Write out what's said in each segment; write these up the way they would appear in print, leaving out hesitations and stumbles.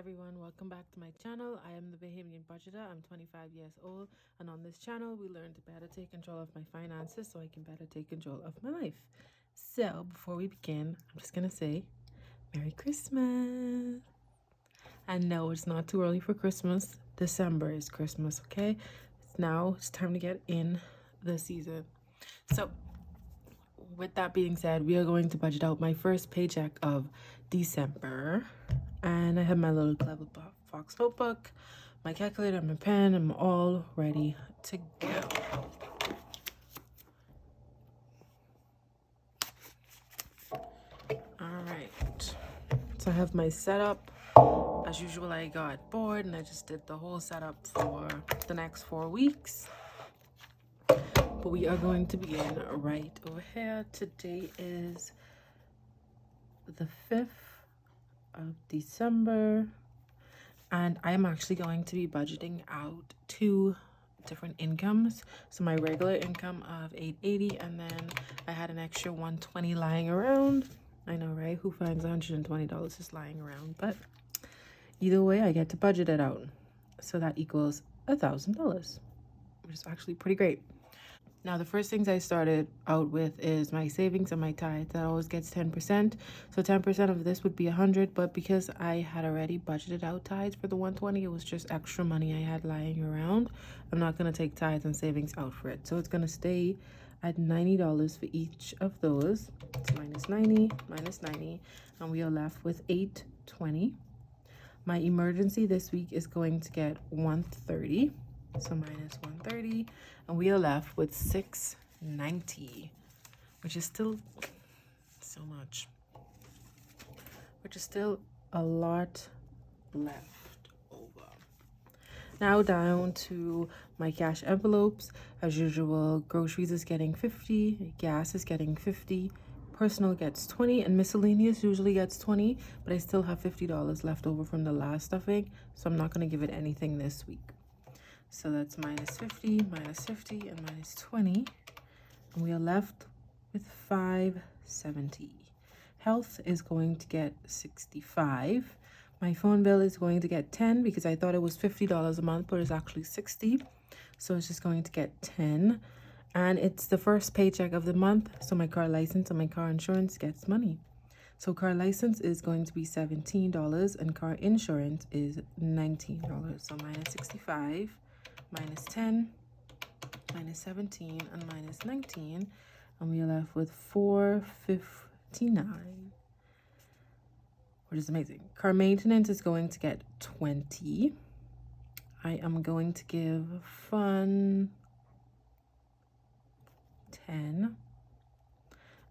everyone, welcome back to my channel. I am the Bahamian budgeter. I'm 25 years old, and on this channel we learn to better take control of my finances so I can better take control of my life. So before we begin, I'm just gonna say Merry Christmas. And no, it's not too early for Christmas. December is Christmas, okay? It's time to get in the season. So with that being said, we are going to budget out my first paycheck of December. And I have my little clever fox notebook, my calculator, my pen. I'm all ready to go. All right. So I have my setup. As usual, I got bored and I just did the whole setup for the next 4 weeks. But we are going to begin right over here. Today is the 5th of December, and I am actually going to be budgeting out 2 different incomes. So my regular income of $880, and then I had an extra $120 lying around. I know, right? Who finds $120 just lying around? But either way, I get to budget it out. So that equals $1,000, which is actually pretty great. Now, the first things I started out with is my savings and my tithe. That always gets 10%. So 10% of this would be 100, but because I had already budgeted out tithes for the 120, it was just extra money I had lying around. I'm not going to take tithes and savings out for it. So it's going to stay at $90 for each of those. It's minus 90, and we are left with $820. My emergency this week is going to get $130. So minus $130, and we are left with $690, which is still so much, which is still a lot left over. Now down to my cash envelopes. As usual, groceries is getting $50, gas is getting $50, personal gets $20, and miscellaneous usually gets $20, but I still have $50 left over from the last stuffing, so I'm not going to give it anything this week. So that's minus 50, and minus 20. And we are left with $570. Health is going to get $65. My phone bill is going to get $10 because I thought it was $50 a month, but it's actually $60. So it's just going to get $10. And it's the first paycheck of the month. So my car license and my car insurance gets money. So car license is going to be $17 and car insurance is $19. So minus 65. Minus 10, minus 17, and minus 19, and we are left with $459, which is amazing. Car maintenance is going to get $20. I am going to give fun $10,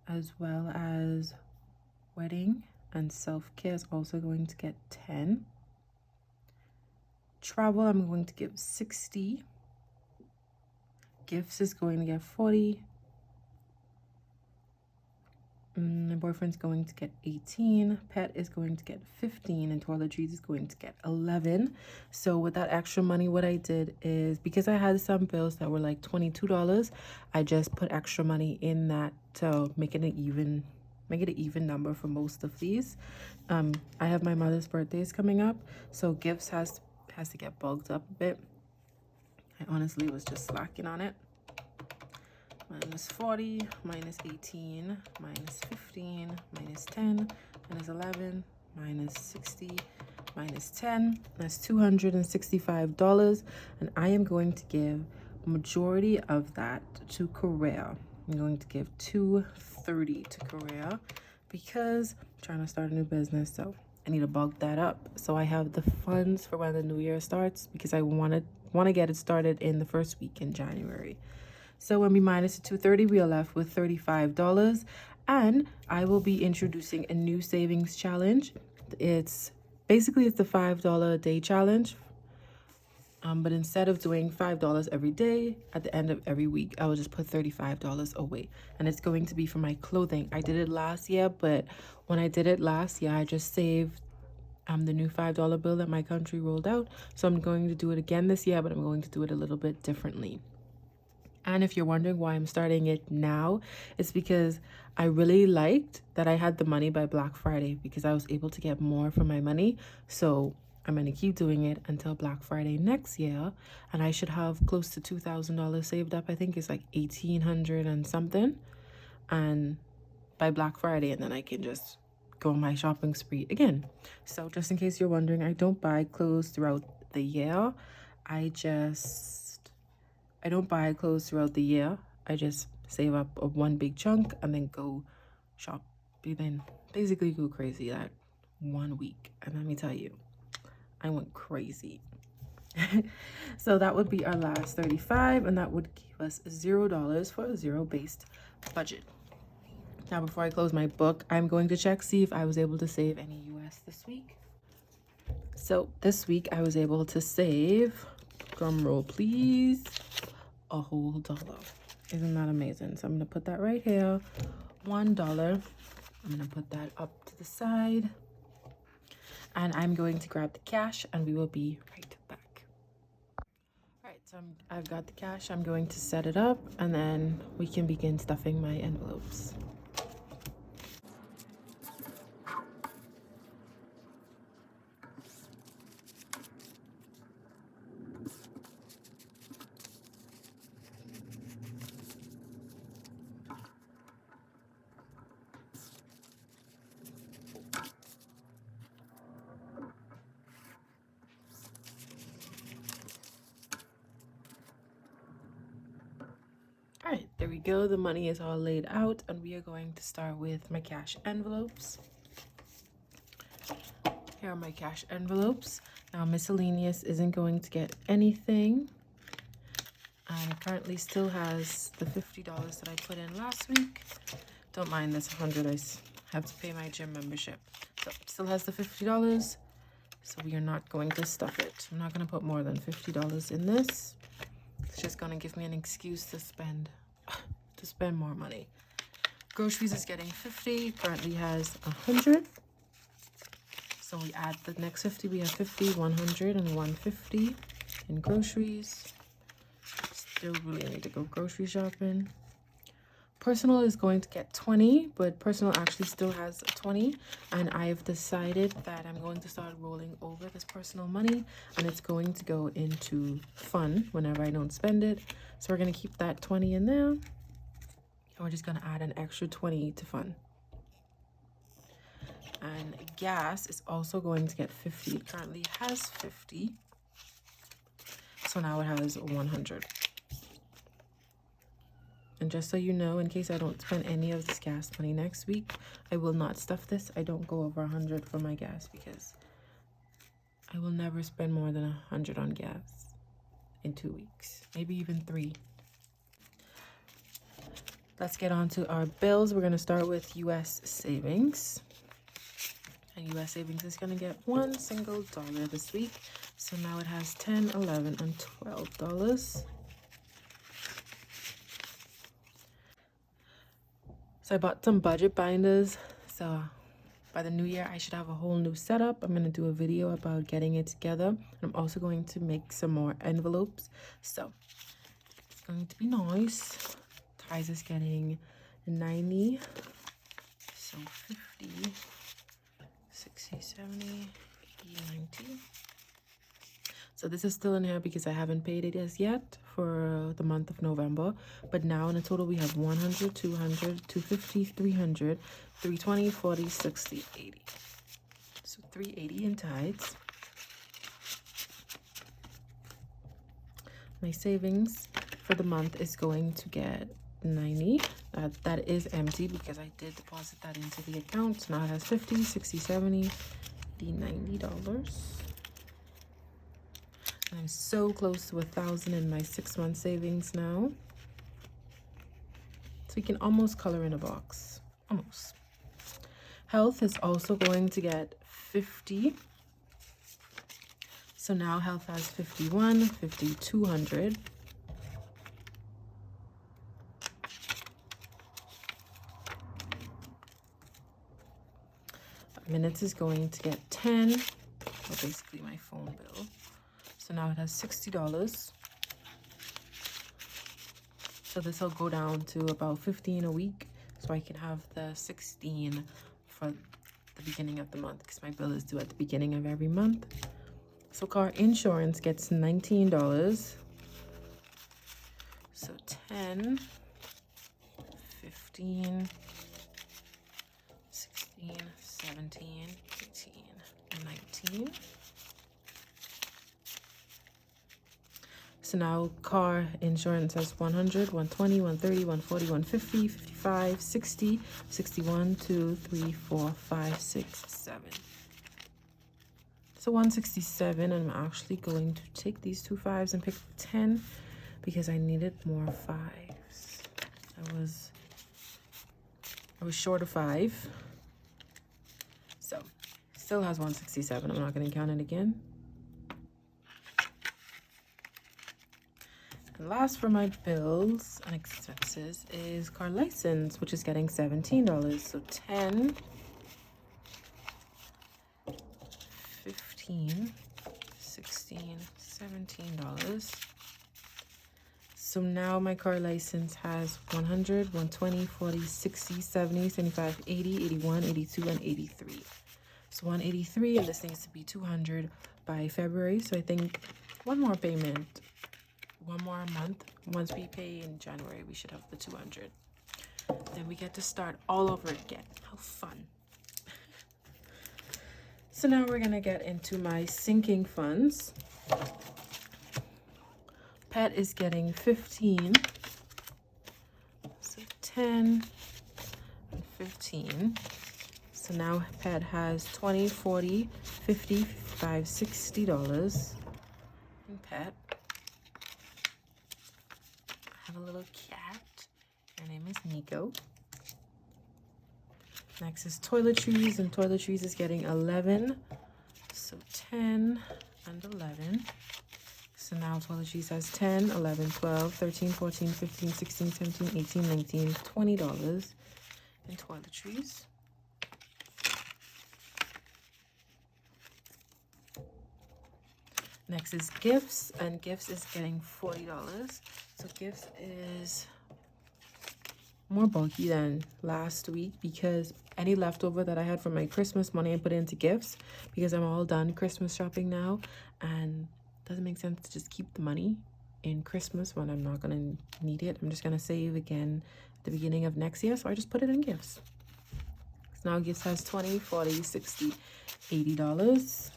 as well as wedding and self-care is also going to get $10. Travel, I'm going to give $60. Gifts is going to get $40. My boyfriend's going to get $18. Pet is going to get $15, and Toiletries is going to get $11. So with that extra money, what I did is, because I had some bills that were like $22, I just put extra money in that to make it an even number for most of these. I have my mother's birthdays coming up, so gifts has to get bulked up a bit. I honestly was just slacking on it. Minus 40, minus 18, minus 15, minus 10, minus 11, minus 60, minus 10. That's $265, and I am going to give majority of that to Korea. I'm going to give $230 to Korea because I'm trying to start a new business, so I need to bulk that up so I have the funds for when the new year starts, because I want to get it started in the first week in January. So when we minus the $230, we are left with $35, and I will be introducing a new savings challenge. It's the $5 a day challenge. But instead of doing $5 every day, at the end of every week, I will just put $35 away. And it's going to be for my clothing. I did it last year, but when I did it last year, I just saved the new $5 bill that my country rolled out. So I'm going to do it again this year, but I'm going to do it a little bit differently. And if you're wondering why I'm starting it now, it's because I really liked that I had the money by Black Friday, because I was able to get more for my money. So I'm going to keep doing it until Black Friday next year, and I should have close to $2,000 saved up. I think it's like 1,800 and something, and by Black Friday, and then I can just go on my shopping spree again. So just in case you're wondering, I don't buy clothes throughout the year. I don't buy clothes throughout the year. I just save up a one big chunk and then go shop. Then basically go crazy that 1 week. And let me tell you, I went crazy. So that would be our last 35, and that would give us $0 for a zero-based budget. Now, before I close my book, I'm going to check, see if I was able to save any US this week. So this week I was able to save, drum roll please, a whole $1. Isn't that amazing? So I'm going to put that right here, $1. I'm going to put that up to the side, and I'm going to grab the cash, and we will be right back. All right, so I've got the cash. I'm going to set it up, and then we can begin stuffing my envelopes. All right, there we go. The money is all laid out, and we are going to start with my cash envelopes. Here are my cash envelopes. Now, miscellaneous isn't going to get anything. And currently still has the $50 that I put in last week. Don't mind this 100. I have to pay my gym membership. So it still has the $50. So we are not going to stuff it. I'm not going to put more than $50 in this. It's just going to give me an excuse to spend more money. Groceries is getting 50. Currently has 100. So we add the next 50. We have 50, 100, and 150 in groceries. Still really need to go grocery shopping. Personal is going to get 20, but personal actually still has 20, and I've decided that I'm going to start rolling over this personal money, and it's going to go into fun whenever I don't spend it. So we're going to keep that 20 in there, and we're just going to add an extra 20 to fun. And gas is also going to get 50. It currently has 50, so now it has 100. And just so you know, in case I don't spend any of this gas money next week, I will not stuff this. I don't go over 100 for my gas because I will never spend more than 100 on gas in 2 weeks, maybe even 3. Let's get on to our bills. We're going to start with US savings. And US savings is going to get $1 single this week. So now it has $10, $11, and $12. So I bought some budget binders. So by the new year, I should have a whole new setup. I'm going to do a video about getting it together. I'm also going to make some more envelopes. So it's going to be nice. Ties is getting 90. So 50, 60, 70, 80, 90. So this is still in here because I haven't paid it as yet for the month of November. But now in a total we have 100, 200, 250, 300, 320, 40, 60, 80. So 380 in tithes. My savings for the month is going to get 90. That is empty because I did deposit that into the account. So now it has 50, 60, 70, 80, $90. I'm so close to 1,000 in my 6-month savings now. So you can almost color in a box. Almost. Health is also going to get 50. So now health has 51, 50, 200. Minutes is going to get 10. Well, basically my phone bill. So now it has $60. So this will go down to about 15 a week. So I can have the 16 for the beginning of the month because my bill is due at the beginning of every month. So car insurance gets $19. So 10, 15, 16, 17, 18, 19. So now car insurance has 100, 120, 130, 140, 150, 55, 60, 61, 2, 3, 4, 5, 6, 7. So 167, and I'm actually going to take these two fives and pick 10 because I needed more fives. I was short of 5. So still has 167. I'm not going to count it again. And last for my bills and expenses is car license, which is getting $17. So 10, 15, 16, $17. So now my car license has 100, 120, 40, 60, 70, 75, 80, 81, 82, and 83. So 183, and this needs to be 200 by February. So I think one more payment, one more month. Once we pay in January, we should have the 200. Then we get to start all over again. How fun. So now we're gonna get into my sinking funds. Pet is getting 15. So 10 and 15. So now Pet has 20, 40, 50, 55, $60 in Pet. I have a little cat. Her name is Nico. Next is Toiletries, and Toiletries is getting 11. So 10 and 11. So now Toiletries has 10, 11, 12, 13, 14, 15, 16, 17, 18, 19, $20 in Toiletries. Next is Gifts, and Gifts is getting $40. So Gifts is more bulky than last week because any leftover that I had from my Christmas money I put into Gifts because I'm all done Christmas shopping now, and it doesn't make sense to just keep the money in Christmas when I'm not gonna need it. I'm just gonna save again at the beginning of next year, so I just put it in Gifts. So now Gifts has 20, 40, 60, $80.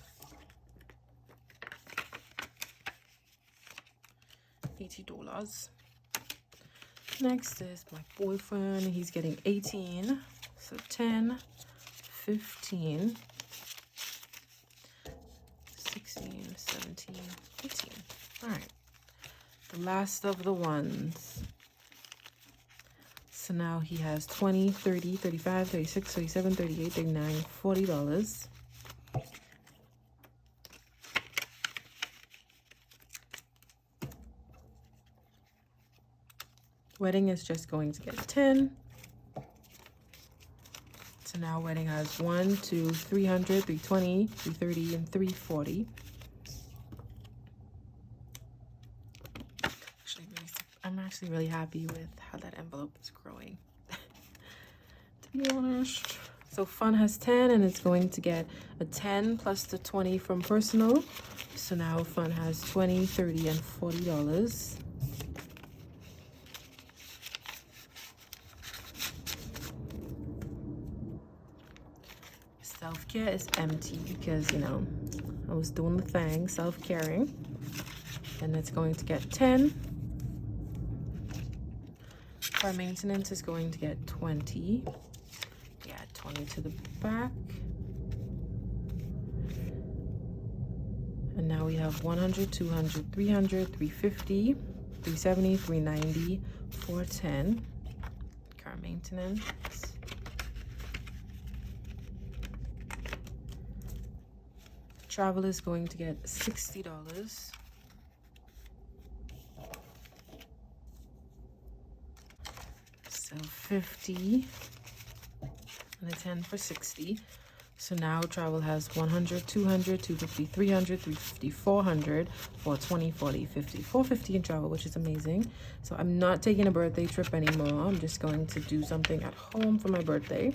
$80. Next is my boyfriend. He's getting 18. So 10, 15, 16, 17, 18. All right. The last of the ones. So now he has 20, 30, 35, 36, 37, 38, 39, $40. Wedding is just going to get 10. So now Wedding has 1, 2, 300, 320, 330, and 340. I'm actually really happy with how that envelope is growing, to be honest. So Fun has 10, and it's going to get a 10 plus the 20 from personal. So now Fun has 20, 30, and $40. Self-care is empty because, you know, I was doing the thing, self-caring. And it's going to get 10. Car maintenance is going to get 20. Yeah, 20 to the back. And now we have 100, 200, 300, 350, 370, 390, 410. Car maintenance. Travel is going to get $60. So 50 and a 10 for 60. So now Travel has 100, 200, 250, 300, 350, 400, 420, 40, 50, 450 in Travel, which is amazing. So I'm not taking a birthday trip anymore. I'm just going to do something at home for my birthday.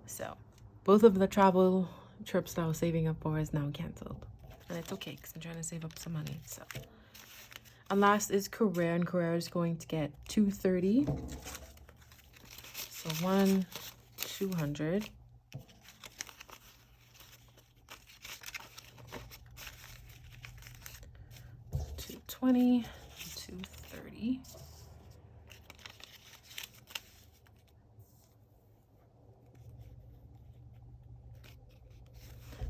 So both of the travel trips that I was saving up for is now canceled. And it's okay because I'm trying to save up some money. So, and last is career, and career is going to get $230. So 200. $220, $230.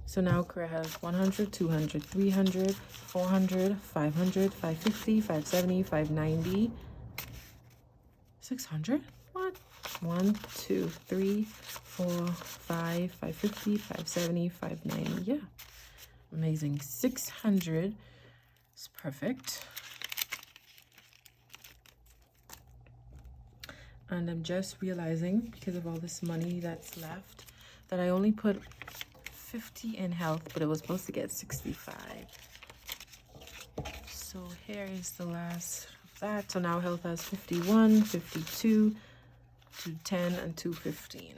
So now career has 100, 200, 300, 400, 500, 550, 570, 590, 600. What? 1, 2, 3, 4, 5, 550, 570, 590. Yeah. Amazing. 600 is perfect. And I'm just realizing, because of all this money that's left, that I only put 50 in health, but it was supposed to get 65. So here is the last of that. So now health has 51, 52, 210, and 215.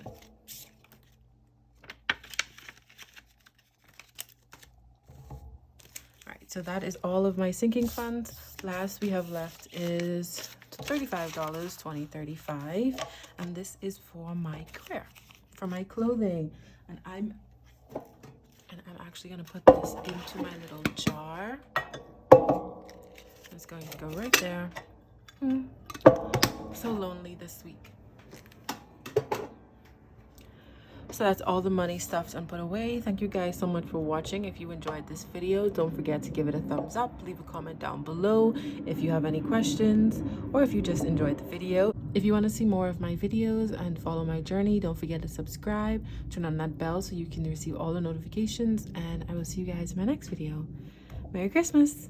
Alright, so that is all of my sinking funds. Last we have left is $35, $20.35, and this is for my career, for my clothing. And I'm actually gonna put this into my little jar. It's going to go right there. So lonely this week. So that's all the money stuffed and put away. Thank you guys so much for watching. If you enjoyed this video, don't forget to give it a thumbs up. Leave a comment down below if you have any questions, or if you just enjoyed the video. If you want to see more of my videos and follow my journey, don't forget to subscribe, turn on that bell so you can receive all the notifications, and I will see you guys in my next video. Merry Christmas!